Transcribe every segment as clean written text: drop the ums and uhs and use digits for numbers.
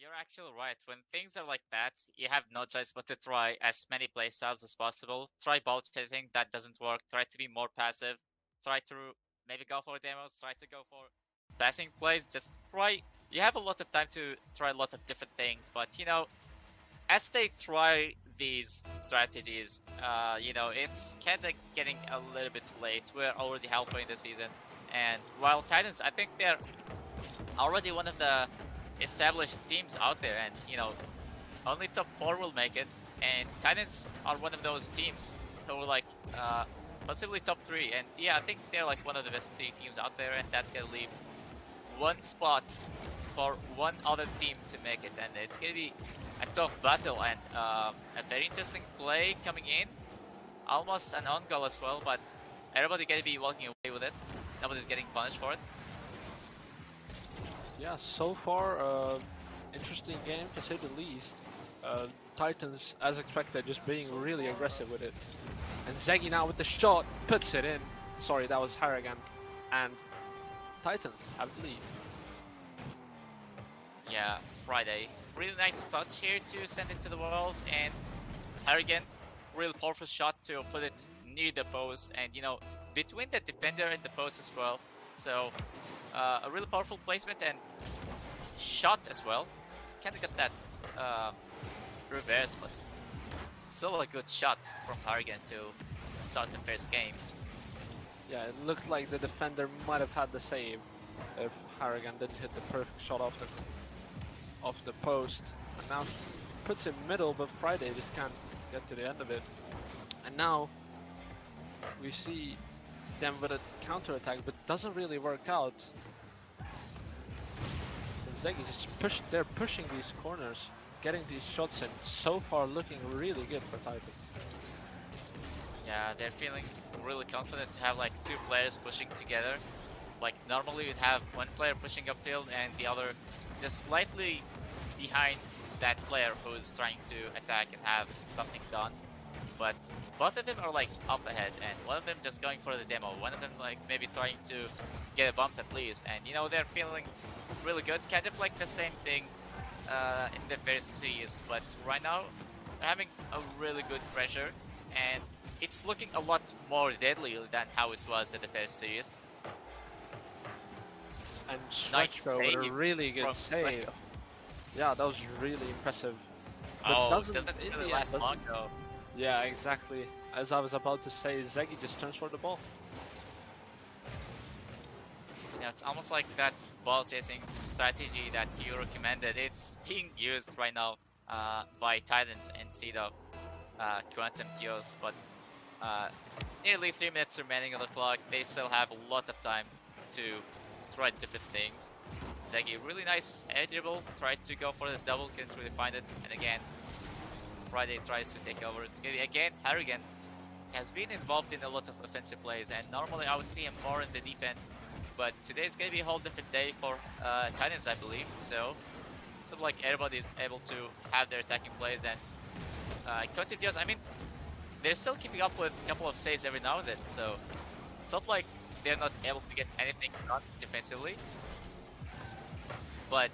you're actually right. When things are like that, you have no choice but to try as many playstyles as possible. Try ball chasing, that doesn't work. Try to be more passive. Try to maybe go for demos. Try to go for passing plays. Just try. You have a lot of time to try a lot of different things, but as they try these strategies, it's kind of getting a little bit late. We're already halfway in the season, and while Titans, I think they're already one of the established teams out there, and only top 4 will make it, and Titans are one of those teams who are like possibly top 3, and yeah, I think they're like one of the best 3 teams out there, and that's gonna leave one spot for one other team to make it, and it's gonna be a tough battle and a very interesting play coming in, almost an on goal as well, but everybody gonna be walking away with it. Nobody's getting punished for it. Yeah, so far, interesting game to say the least. Titans, as expected, just being really aggressive with it. And Zeki now with the shot, puts it in. Sorry, that was Harrigan. And Titans have the lead. Yeah, Friday. Really nice touch here to send into the walls, and Harrigan, really powerful shot to put it near the post, and between the defender and the post as well. So a really powerful placement and shot as well. Kind of got that reverse, but still a good shot from Harrigan to start the first game. Yeah, it looked like the defender might have had the save if Harrigan didn't hit the perfect shot off the post. And now he puts it middle, but Friday just can't get to the end of it. And now we see them with a counter attack, but doesn't really work out. And Zeki just they're pushing these corners, getting these shots in. So far looking really good for Titans. Yeah, they're feeling really confident to have like 2 players pushing together. Like normally we'd have one player pushing upfield and the other just slightly behind that player who's trying to attack and have something done. But both of them are like up ahead, and one of them just going for the demo. One of them like maybe trying to get a bump at least, and they're feeling really good, kind of like the same thing in the first series. But right now they're having a really good pressure, and it's looking a lot more deadly than how it was in the first series. And Nice Stretchko with a really good save. Yeah, that was really impressive. But doesn't really last long though. Yeah, exactly. As I was about to say, Zeki just turns for the ball. Yeah, it's almost like that ball chasing strategy that you recommended. It's being used right now by Titans instead of Quantum Deos, but nearly 3 minutes remaining on the clock. They still have a lot of time to try different things. Zeki, really nice air dribble, tried to go for the double, couldn't really find it, and again, Friday tries to take over. It's gonna be again, Harrigan has been involved in a lot of offensive plays, and normally I would see him more in the defense, but today's gonna be a whole different day for Titans, I believe, so it's like everybody's able to have their attacking plays, and Quantum Deos, I mean, they're still keeping up with a couple of saves every now and then, so it's not like they're not able to get anything done defensively. But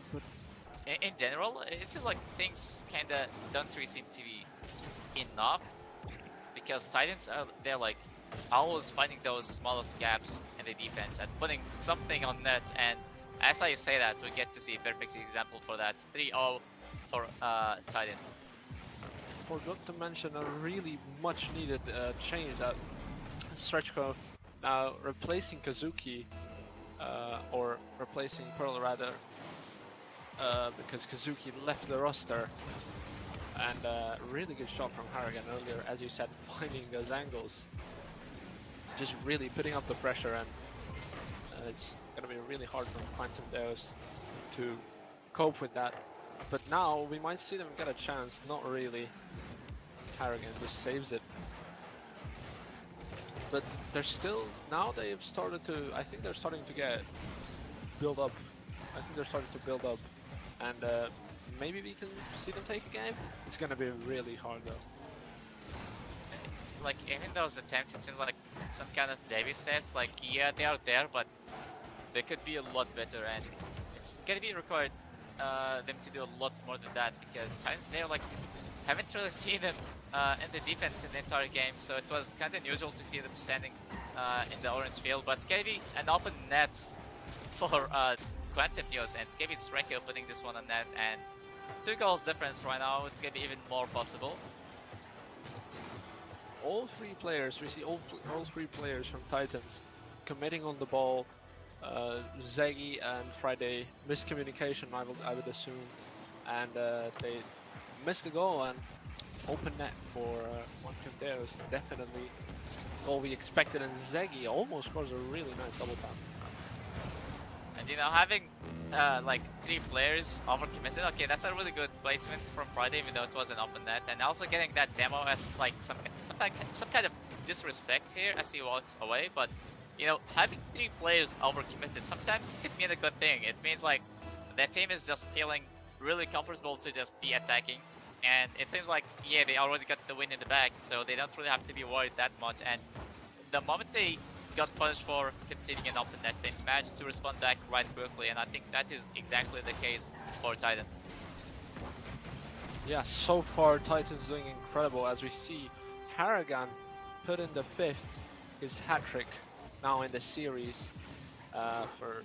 in general, it seems like things kinda don't really seem to be enough, because Titans they're like always finding those smallest gaps in the defense and putting something on net. And as I say that, we get to see a perfect example for that. 3-0 for Titans. Forgot to mention a really much needed change that Stretchko now replacing Kazuki, or replacing Pearl rather, because Kazuki left the roster. And really good shot from Harrigan earlier, as you said, finding those angles, just really putting up the pressure, and it's gonna be really hard for Quantum Deos to cope with that. But now we might see them get a chance. Not really. Harrigan just saves it. But they're still, now they've started to, I think they're starting to build up. I think they're starting to build up, and maybe we can see them take a game. It's gonna be really hard though. Like even those attempts, it seems like some kind of baby steps. Like yeah, they are there, but they could be a lot better, and it's gonna be required them to do a lot more than that, because Titans, they're like, haven't really seen them in the defense in the entire game, so it was kind of unusual to see them standing in the orange field. But it's gonna be an open net for Quantum Deos, and it's gonna be Shreko putting this one on net, and 2 goals difference right now. It's gonna be even more possible. All 3 players, we see all 3 players from Titans committing on the ball. Zaggy and Friday miscommunication, I would assume, and they missed the goal and open net for Quantum Deos. Definitely all we expected, and Zaggy almost scores a really nice double tap. And having like 3 players overcommitted, okay, that's a really good placement from Friday, even though it was an open net, and also getting that demo as like some kind of disrespect here as he walks away. But having 3 players overcommitted sometimes could mean a good thing. It means like that team is just feeling really comfortable to just be attacking, and it seems like they already got the win in the bag, so they don't really have to be worried that much. And the moment they got punished for conceding an open net, they managed to respond back right quickly, and I think that is exactly the case for Titans. Yeah, so far Titans doing incredible, as we see Harrigan put in the 5th, his hat trick now in the series for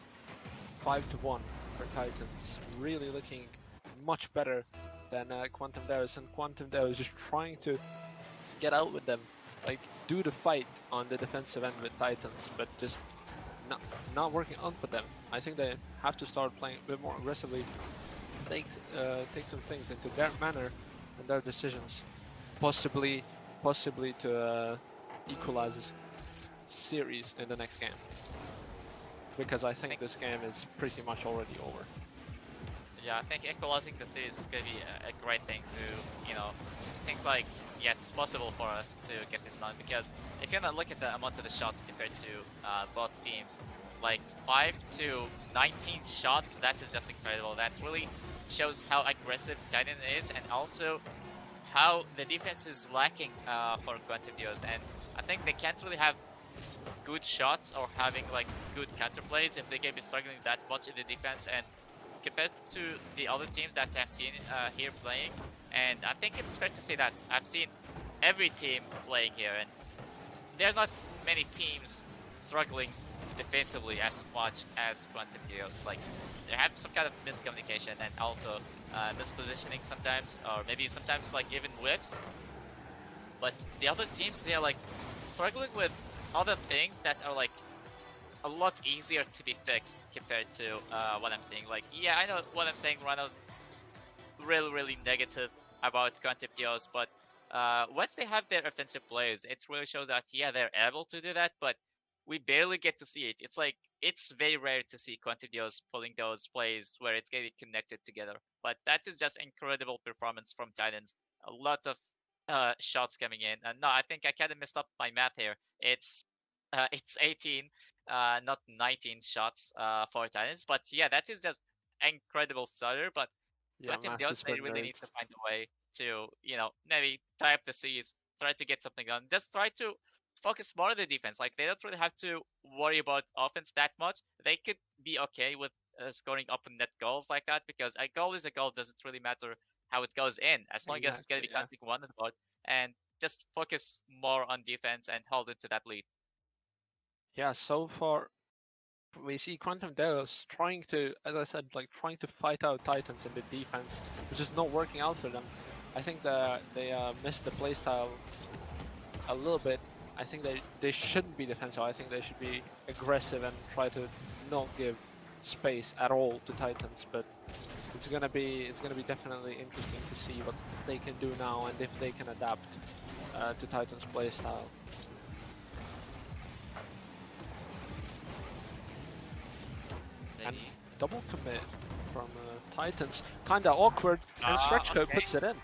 5-1 for Titans. Really looking much better than Quantum Deos, and Quantum Deos just trying to get out with them, like do the fight on the defensive end with Titans, but just not working out for them. I think they have to start playing a bit more aggressively, take some things into their manner and their decisions, possibly to equalize this series in the next game, because I think this game is pretty much already over. Yeah, I think equalizing the series is going to be a great thing to, think like, it's possible for us to get this done, because if you're not looking at the amount of the shots compared to both teams, like 5 to 19 shots, that is just incredible. That really shows how aggressive Titan is, and also how the defense is lacking for Quantum Deos. And I think they can't really have good shots or having like good counterplays if they can be struggling that much in the defense, and compared to the other teams that I've seen here playing, and I think it's fair to say that I've seen every team playing here, and there are not many teams struggling defensively as much as Quantum Deos. Like, they have some kind of miscommunication and also mispositioning sometimes, or maybe sometimes like even whiffs. But the other teams, they are like struggling with other things that are like a lot easier to be fixed compared to what I'm saying. Like, yeah, I know what I'm saying. Rano's really negative about Quantum Deos, but once they have their offensive plays, it really shows that they're able to do that, but we barely get to see it. It's like it's very rare to see Quantum Deos pulling those plays where it's getting connected together. But that is just incredible performance from Titans. A lot of shots coming in. And no, I think I kind of messed up my math here. It's 18, not 19 shots for Titans. But yeah, that is just incredible starter. But Yeah, Quantum math Deos, is for they really need nerds. to find a way to, maybe tie up the seas, try to get something done. Just try to focus more on the defense. Like, they don't really have to worry about offense that much. They could be okay with scoring open net goals like that, because a goal is a goal. Doesn't really matter how it goes in, as long as it's going to Exactly, be yeah. counting one on the board. And just focus more on defense and hold into that lead. Yeah, so far we see Quantum Deos trying to, as I said, like trying to fight out Titans in the defense, which is not working out for them. I think that they missed the playstyle a little bit. I think they shouldn't be defensive. I think they should be aggressive and try to not give space at all to Titans. But it's gonna be definitely interesting to see what they can do now and if they can adapt to Titans' playstyle. And double commit from Titans, kinda awkward, and Stretchco Okay. puts it in.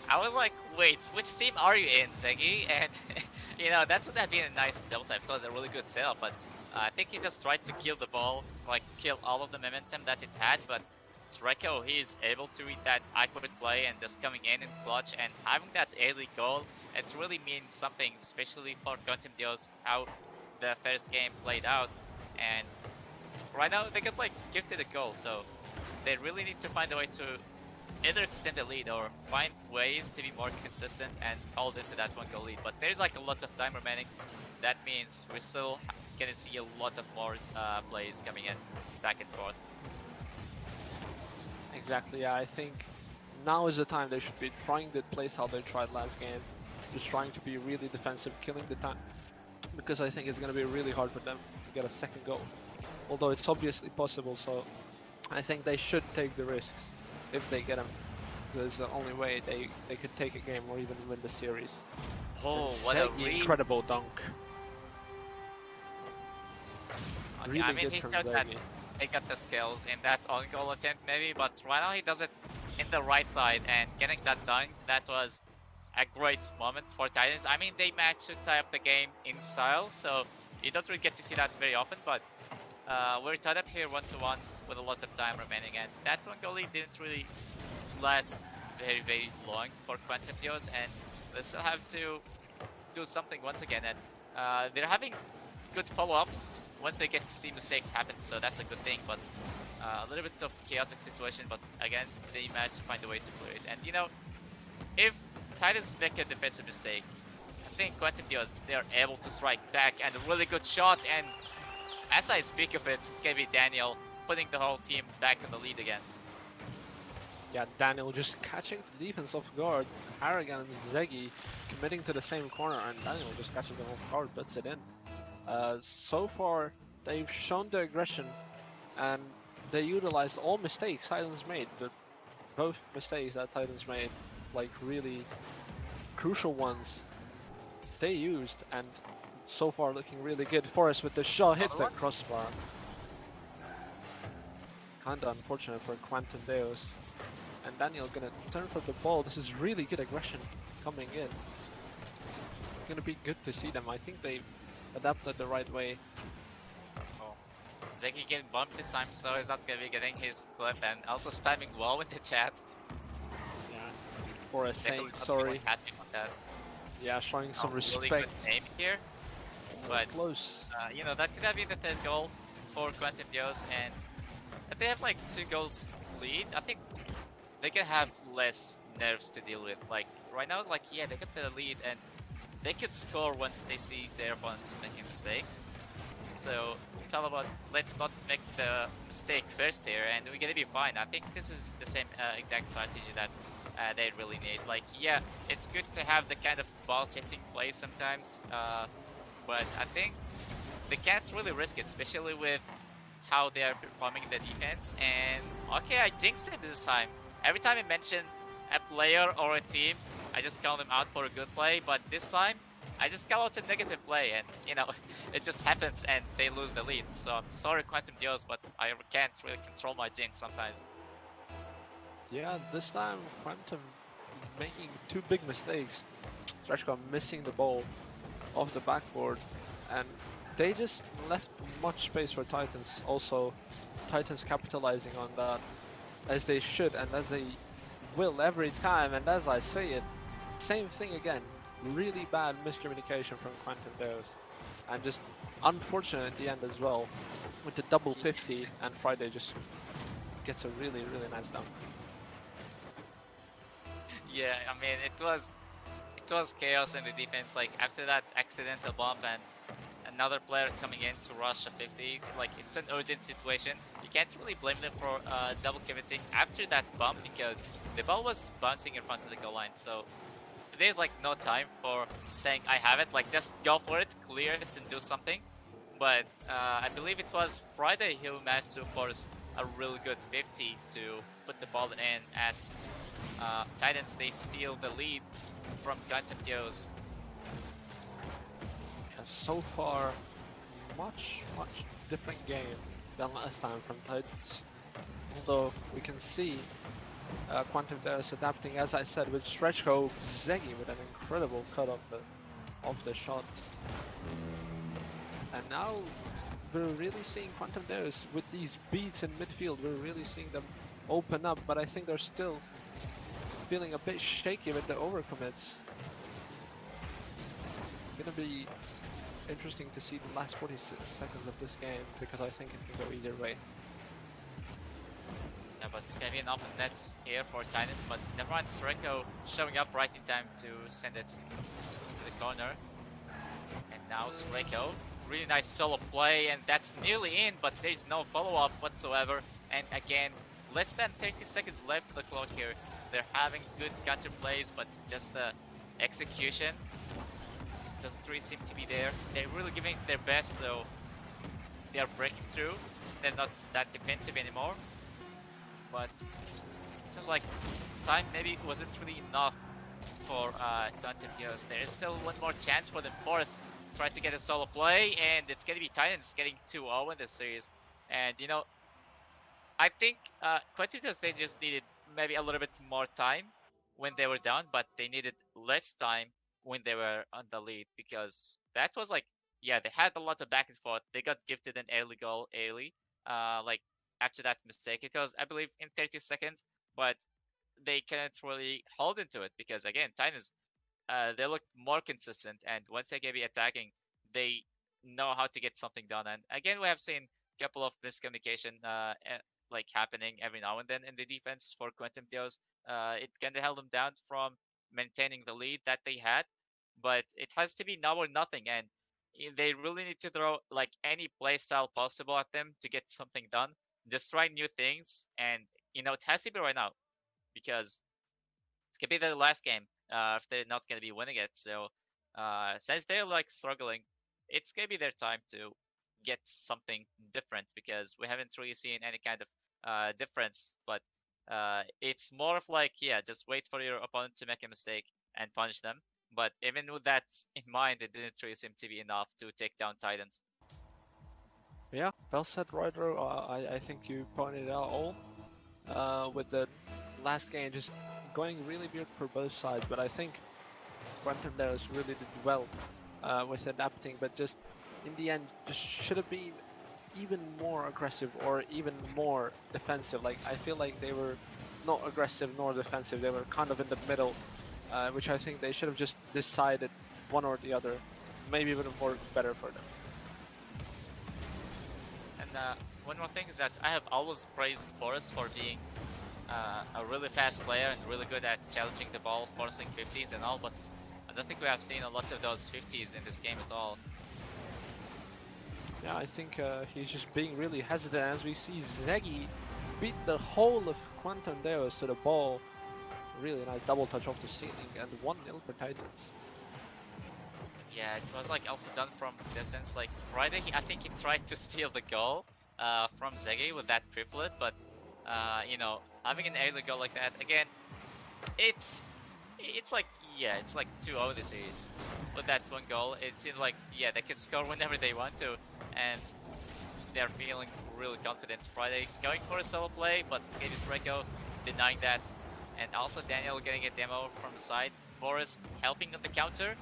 I was like, wait, which team are you in, Ziggy? And, that would have been a nice double tap. It was a really good setup, but I think he just tried to kill the ball, like kill all of the momentum that it had, but Treko, he's able to read that awkward play and just coming in clutch, and having that early goal, it really means something, especially for Quantum Deos, how the first game played out. And right now, they got like gifted a goal, so they really need to find a way to either extend the lead or find ways to be more consistent and hold into that 1-goal lead. But there's like a lot of time remaining. That means we're still gonna see a lot of more plays coming in back and forth. Exactly, yeah, I think now is the time they should be trying the plays how they tried last game. Just trying to be really defensive, killing the time. Because I think it's going to be really hard for them to get a second goal. Although it's obviously possible, so I think they should take the risks if they get them. Because the only way they could take a game or even win the series. Oh, And what a incredible dunk. Okay, Really I mean, good he from showed that Zagi. he got the skills in that on-goal attempt maybe, but right now he does it in the right side and getting that done, that was a great moment for Titans. I mean, they managed to tie up the game in style, so you don't really get to see that very often, but we're tied up here 1-1 with a lot of time remaining, and that one goal lead didn't really last very, very long for Quantum Deos, and they still have to do something once again, and they're having good follow-ups once they get to see mistakes happen, so that's a good thing, but a little bit of chaotic situation, but again, they managed to find a way to clear it. And you know, if Titans make a defensive mistake, I think Quantum Dios, they're able to strike back, and a really good shot, and as I speak of it, it's gonna be Daniel putting the whole team back in the lead again. Yeah, Daniel just catching the defense off guard. Harrigan and Zegi committing to the same corner, and Daniel just catches them off guard, puts it in. So far, they've shown the aggression, and they utilized all mistakes Titans made. Both mistakes that Titans made, like really crucial ones, they used, and so far looking really good. Forrest with the shot hits the crossbar. Kinda unfortunate for Quantum Deos. And Daniel gonna turn for the ball. This is really good aggression coming in. Gonna be good to see them. I think they adapted the right way. Oh. Zeki getting bumped this time, so he's not gonna be getting his clip, and also spamming WoW in the chat. Yeah. Forrest saying Definitely not sorry. happy with that. Yeah, showing some Really respect. good aim here, but Close. you know, that could have been the third goal for Quantum Dios, and if they have like 2 goals lead, I think they can have less nerves to deal with. Like right now, like yeah, they got the lead and they could score once they see their opponents making a mistake. So it's all about let's not make the mistake first here, and we're gonna be fine. I think this is the same exact strategy that they really need. Like yeah, it's good to have the kind of ball chasing play sometimes, but I think they can't really risk it, especially with how they are performing in the defense. And okay, I jinxed him this time. Every time I mention a player or a team, I just call them out for a good play, but this time I just call out a negative play, and you know, it just happens and they lose the lead. So I'm sorry, Quantum Dios, but I can't really control my jinx sometimes. Yeah, this time Quantum making 2 big mistakes. Stretchko missing the ball off the backboard, and they just left much space for Titans. Also, Titans capitalizing on that as they should and as they will every time. And as I say it, same thing again. Really bad miscommunication from Quantum Deos, and just unfortunate at the end as well with the double 50. And Friday just gets a really nice dunk. Yeah, I mean it was chaos in the defense. Like after that accidental bump and another player coming in to rush a 50, like it's an urgent situation. You can't really blame them for double committing after that bump because the ball was bouncing in front of the goal line. So there's like no time for saying I have it. Like just go for it, clear it, and do something. But I believe it was Friday who managed to force a really good 50 to put the ball in as Titans they steal the lead from Quantum Dios. So far, much different game than last time from Titans. Although we can see Quantum Deos adapting, as I said, with Stretchko Zegi with an incredible cut of the shot. And now we're really seeing Quantum Deos with these beats in midfield. We're really seeing them open up, but I think they're still feeling a bit shaky with the overcommits. Gonna be interesting to see the last 40 seconds of this game because I think it can go either way. Yeah, but it's gonna be an open net here for Titans, but never mind, Sreko showing up right in time to send it to the corner. And now Sreko, really nice solo play, and that's nearly in, but there's no follow-up whatsoever. And again, less than 30 seconds left of the clock here. They're having good counter plays, but just the execution doesn't really seem to be there. They're really giving it their best, so they are breaking through. They're not that defensive anymore. But it seems like time maybe wasn't really enough for Quantum Deos. There is still one more chance for them. Forest trying to get a solo play, and it's going to be Titans getting 2-0 in this series. And, you know, I think Quantum Deos, they just needed maybe a little bit more time when they were down, but they needed less time when they were on the lead, because that was like, yeah, they had a lot of back and forth. They got gifted an early goal early, like after that mistake. It was, I believe, in 30 seconds, but they couldn't really hold into it because, again, Titans, they look more consistent, and once they get be attacking, they know how to get something done. And again, we have seen a couple of miscommunication like happening every now and then in the defense for Quantum Deos. It kind of held them down from maintaining the lead that they had, but it has to be now or nothing, and they really need to throw like any play style possible at them to get something done. Just try new things, and you know it has to be right now because it's gonna be their last game if they're not gonna be winning it. So since they're like struggling, it's gonna be their time to get something different because we haven't really seen any kind of difference. But it's more of like, yeah, just wait for your opponent to make a mistake and punish them. But even with that in mind, it didn't really seem to be enough to take down Titans. Yeah, well said, Ryder. I think you pointed out all. With the last game just going really weird for both sides, but I think Quantum Deos really did well with adapting, but just in the end, just should have been even more aggressive or even more defensive. Like, I feel like they were not aggressive nor defensive, they were kind of in the middle, which I think they should have just decided one or the other. Maybe it would have worked better for them. And one more thing is that I have always praised Forrest for being a really fast player and really good at challenging the ball, forcing 50s and all, but I don't think we have seen a lot of those 50s in this game at all. Yeah, I think he's just being really hesitant as we see Zegi beat the whole of Quantum Deos to the ball. Really nice double touch off the ceiling and 1-0 for Titans. Yeah, it was like also done from distance. Like Friday, I think he tried to steal the goal from Zegi with that triplet, but you know, having an early goal like that again, it's like, yeah, it's like 2-0 this series. With that one goal, it seems like, yeah, they can score whenever they want to, and they're feeling really confident. Friday going for a solo play, but Skavis Reko denying that, and also Daniel getting a demo from the side. Forrest helping on the counter,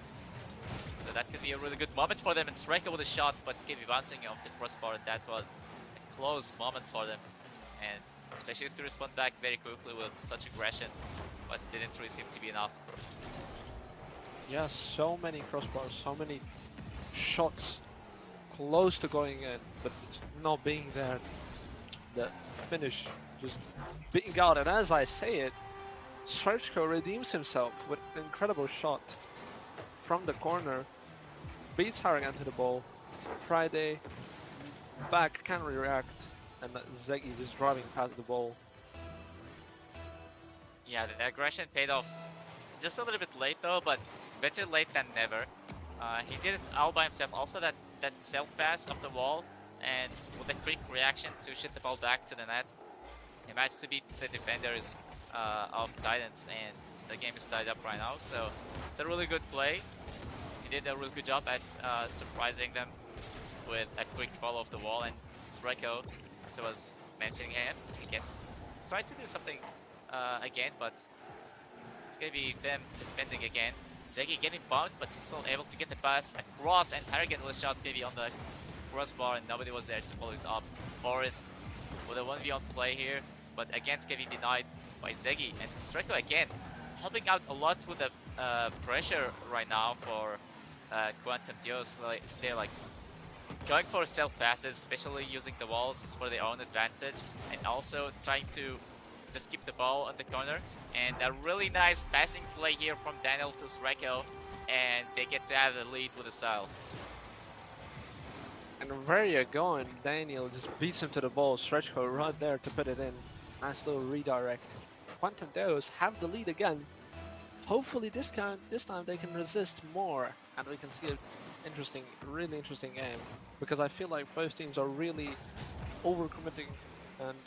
so that could be a really good moment for them. And Sreko with a shot, but Skivy bouncing off the crossbar. That was a close moment for them, and especially to respond back very quickly with such aggression, but didn't really seem to be enough. Yeah, so many crossbars, so many shots close to going in, but not being there. The finish just being out, and as I say it, Sreko redeems himself with an incredible shot from the corner, beats Harrigan to the ball. Friday back can react, and Zegi just driving past the ball. Yeah, the aggression paid off just a little bit late though, but better late than never. He did it all by himself. Also that self pass off the wall, and with a quick reaction to shoot the ball back to the net, he managed to beat the defenders of Titans, and the game is tied up right now. So it's a really good play. He did a really good job at surprising them with a quick follow of the wall, and Sreko, as I was mentioning him, he can try to do something again, but it's gonna be them defending again. Zeki getting bumped, but he's still able to get the pass across, and Harrigan with a shot's gonna be on the crossbar, and nobody was there to follow it up. Forrest with a 1v1 play here, but again it's gonna be denied by Zeki, and Sreko again helping out a lot with the pressure right now for Quantum Deos. Like, they're like going for self passes, especially using the walls for their own advantage, and also trying to just keep the ball on the corner. And a really nice passing play here from Daniel to Sreko, and they get to have the lead with a style. And where you going? Daniel just beats him to the ball. Stretchco right there to put it in. Nice little redirect. Quantum Deos have the lead again. Hopefully this time they can resist more and we can see an interesting, really interesting game. Because I feel like both teams are really overcommitting and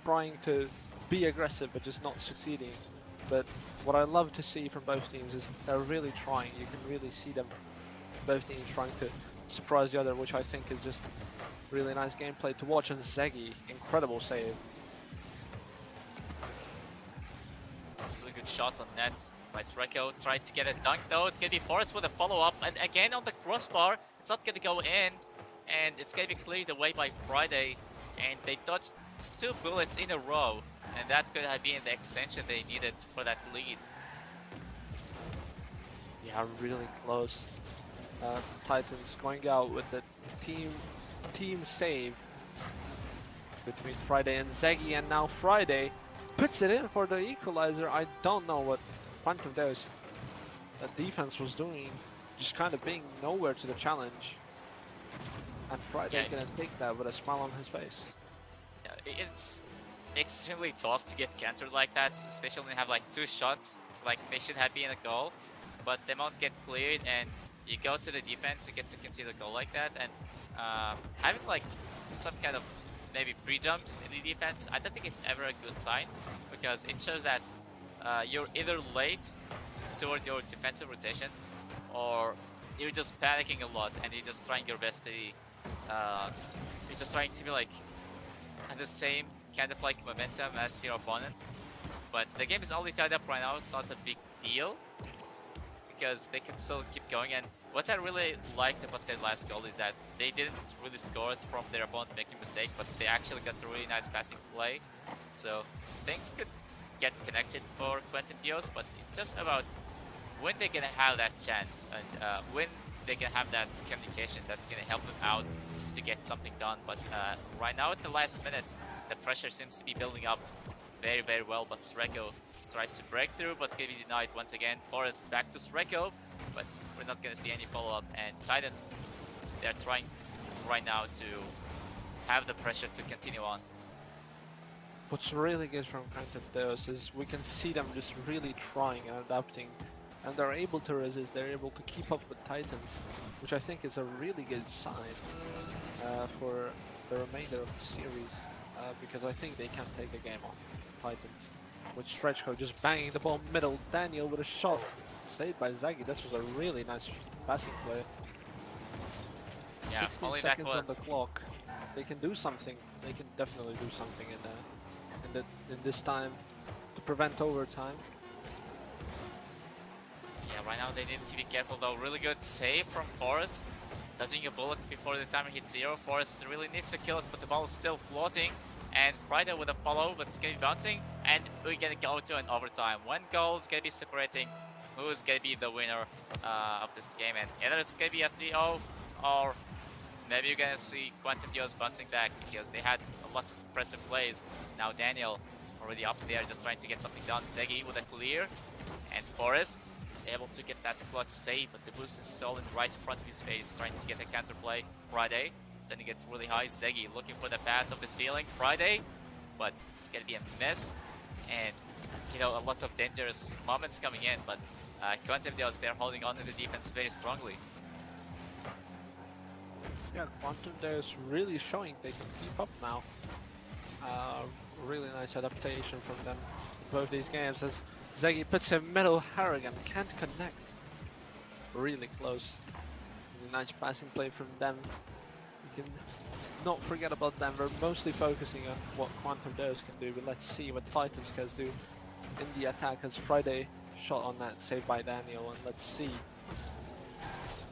trying to be aggressive but just not succeeding. But what I love to see from both teams is they're really trying. You can really see them, both teams trying to surprise the other, which I think is just really nice gameplay to watch. And Zegi, incredible save. Really good shot on net by Sreko. Tried to get a dunk though. It's gonna be Forrest with a follow-up, and again on the crossbar. It's not gonna go in, and it's gonna be cleared away by Friday. And they dodged 2 bullets in a row, and that could have been the extension they needed for that lead. Yeah, really close. Titans going out with the team save between Friday and Zegi, and now Friday puts it in for the equalizer. I don't know what Quantum Deus defense was doing, just kind of being nowhere to the challenge. And Friday gonna take that with a smile on his face. Yeah, it's extremely tough to get countered like that, especially when you have like 2 shots. Like they should have been a goal, but they won't get cleared, and you go to the defense, you get to concede a goal like that, and having like some kind of maybe pre-jumps in the defense, I don't think it's ever a good sign, because it shows that you're either late toward your defensive rotation, or you're just panicking a lot and you're just trying your best to you're just trying to be like at the same kind of like momentum as your opponent. But the game is only tied up right now. It's not a big deal because they can still keep going. And what I really liked about their last goal is that they didn't really score it from their opponent making a mistake, but they actually got a really nice passing play. So things could get connected for Quentin Deos, but it's just about when they're gonna have that chance and when they can have that communication that's gonna help them out to get something done. But right now at the last minute, the pressure seems to be building up very, very well. But Sreko tries to break through, but it's gonna be denied once again. Forrest back to Sreko, but we're not gonna see any follow-up. And Titans, they're trying right now to have the pressure to continue on. What's really good from Quantum Deus is we can see them just really trying and adapting, and they're able to resist, they're able to keep up with Titans, which I think is a really good sign for the remainder of the series, because I think they can take a game off Titans. With Stretchco just banging the ball middle, Daniel with a shot, saved by Zagi. This was a really nice passing play. Yeah, 16 only seconds that was... on the clock. They can do something. They can definitely do something in this time to prevent overtime. Yeah, right now they need to be careful though. Really good save from Forrest, dodging a bullet before the timer hits 0. Forrest really needs to kill it, but the ball is still floating. And Friday with a follow, but it's gonna be bouncing, and we're gonna go to an overtime. 1 goal is gonna be separating who's gonna be the winner of this game, and either it's gonna be a 3-0, or maybe you're gonna see Quantum Deos bouncing back because they had a lot of impressive plays. Now Daniel already up there, just trying to get something done. Zegi with a clear, and Forrest is able to get that clutch save, but the boost is stolen right in front of his face, trying to get a counter play. Friday sending it really high. Zegi looking for the pass of the ceiling. Friday, but it's gonna be a miss, and you know, a lot of dangerous moments coming in, but Quantum Deos, they're holding on to the defense very strongly. Yeah, Quantum Deus really showing they can keep up now. Really nice adaptation from them in both these games, as Zegi puts him middle, Harrigan can't connect. Really close. Really nice passing play from them. You can not forget about them. We're mostly focusing on what Quantum Deus can do, but let's see what Titans can do in the attack, as Friday shot on that saved by Daniel, and let's see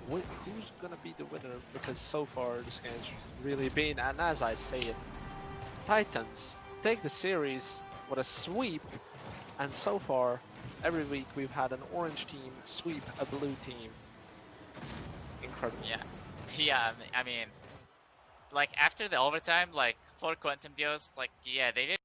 who's gonna be the winner, because so far this game's really been, and as I say it, Titans take the series with a sweep, and so far every week we've had an orange team sweep a blue team. Incredible. Yeah, I mean, like after the overtime, like for Quantum Deos, like yeah, they did